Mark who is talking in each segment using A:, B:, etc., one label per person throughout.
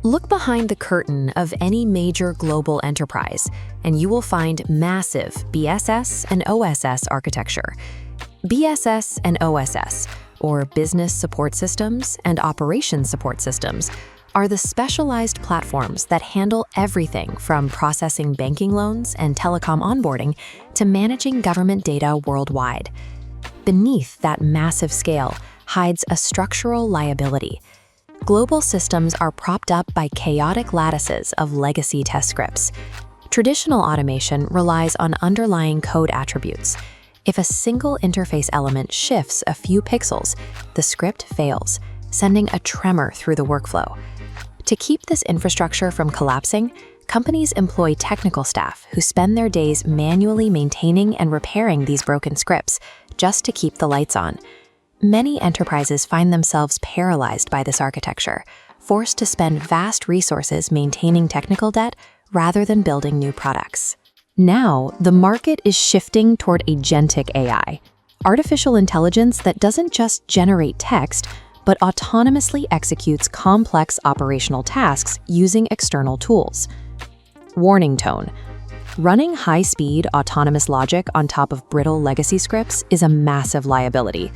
A: Look behind the curtain of any major global enterprise, and you will find massive BSS and OSS architecture. BSS and OSS, or Business Support Systems and Operations Support Systems, are the specialized platforms that handle everything from processing banking loans and telecom onboarding to managing government data worldwide. Beneath that massive scale hides a structural liability. Global systems are propped up by chaotic lattices of legacy test scripts. Traditional automation relies on underlying code attributes. If a single interface element shifts a few pixels, the script fails, sending a tremor through the workflow. To keep this infrastructure from collapsing, companies employ technical staff who spend their days manually maintaining and repairing these broken scripts just to keep the lights on. Many enterprises find themselves paralyzed by this architecture, forced to spend vast resources maintaining technical debt rather than building new products. Now, the market is shifting toward agentic AI, artificial intelligence that doesn't just generate text, but autonomously executes complex operational tasks using external tools. Warning tone. Running high-speed autonomous logic on top of brittle legacy scripts is a massive liability.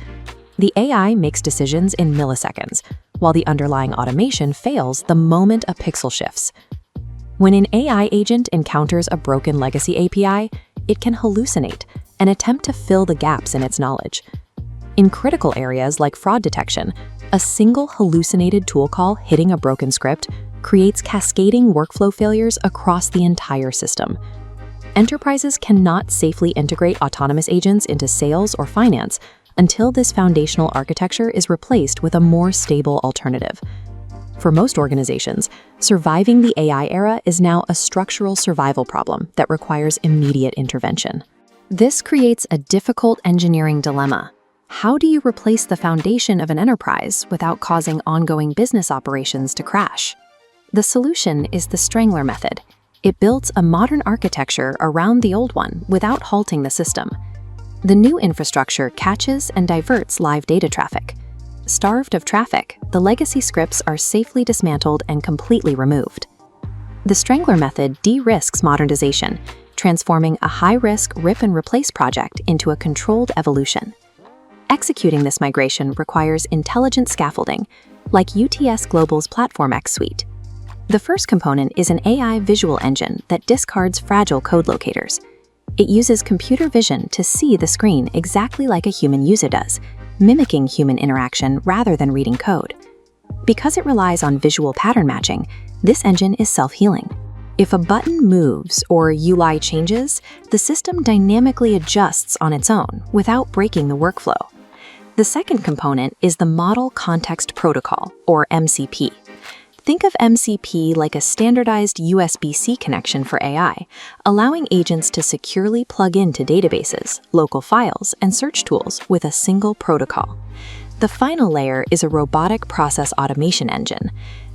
A: The AI makes decisions in milliseconds, while the underlying automation fails the moment a pixel shifts. When an AI agent encounters a broken legacy API, it can hallucinate and attempt to fill the gaps in its knowledge. In critical areas like fraud detection, a single hallucinated tool call hitting a broken script creates cascading workflow failures across the entire system. Enterprises cannot safely integrate autonomous agents into sales or finance until this foundational architecture is replaced with a more stable alternative. For most organizations, surviving the AI era is now a structural survival problem that requires immediate intervention. This creates a difficult engineering dilemma. How do you replace the foundation of an enterprise without causing ongoing business operations to crash? The solution is the Strangler method. It builds a modern architecture around the old one without halting the system. The new infrastructure catches and diverts live data traffic. Starved of traffic, the legacy scripts are safely dismantled and completely removed. The Strangler method de-risks modernization, transforming a high-risk rip-and-replace project into a controlled evolution. Executing this migration requires intelligent scaffolding, like UTS Global's Platform X suite. The first component is an AI visual engine that discards fragile code locators. It uses computer vision to see the screen exactly like a human user does, mimicking human interaction rather than reading code. Because it relies on visual pattern matching, this engine is self-healing. If a button moves or UI changes, the system dynamically adjusts on its own without breaking the workflow. The second component is the Model Context Protocol, or MCP. Think of MCP like a standardized USB-C connection for AI, allowing agents to securely plug into databases, local files, and search tools with a single protocol. The final layer is a robotic process automation engine.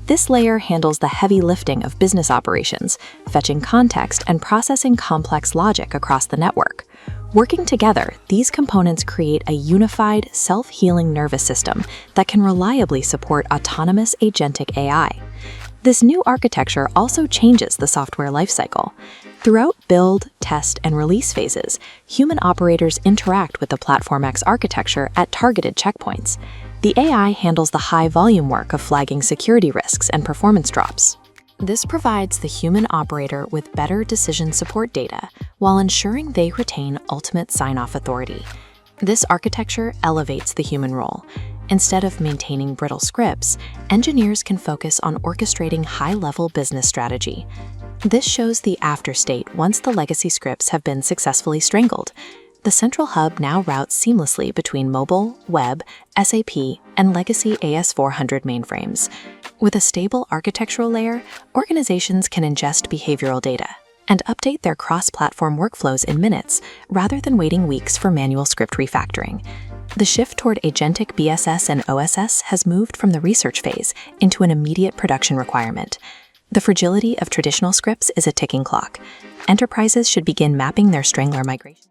A: This layer handles the heavy lifting of business operations, fetching context and processing complex logic across the network. Working together, these components create a unified, self-healing nervous system that can reliably support autonomous agentic AI. This new architecture also changes the software lifecycle. Throughout build, test, and release phases, human operators interact with the Platform X architecture at targeted checkpoints. The AI handles the high-volume work of flagging security risks and performance drops. This provides the human operator with better decision support data while ensuring they retain ultimate sign-off authority. This architecture elevates the human role. Instead of maintaining brittle scripts, engineers can focus on orchestrating high-level business strategy. This shows the after-state once the legacy scripts have been successfully strangled. The central hub now routes seamlessly between mobile, web, SAP, and legacy AS400 mainframes. With a stable architectural layer, organizations can ingest behavioral data and update their cross-platform workflows in minutes rather than waiting weeks for manual script refactoring. The shift toward agentic BSS and OSS has moved from the research phase into an immediate production requirement. The fragility of traditional scripts is a ticking clock. Enterprises should begin mapping their Strangler migration.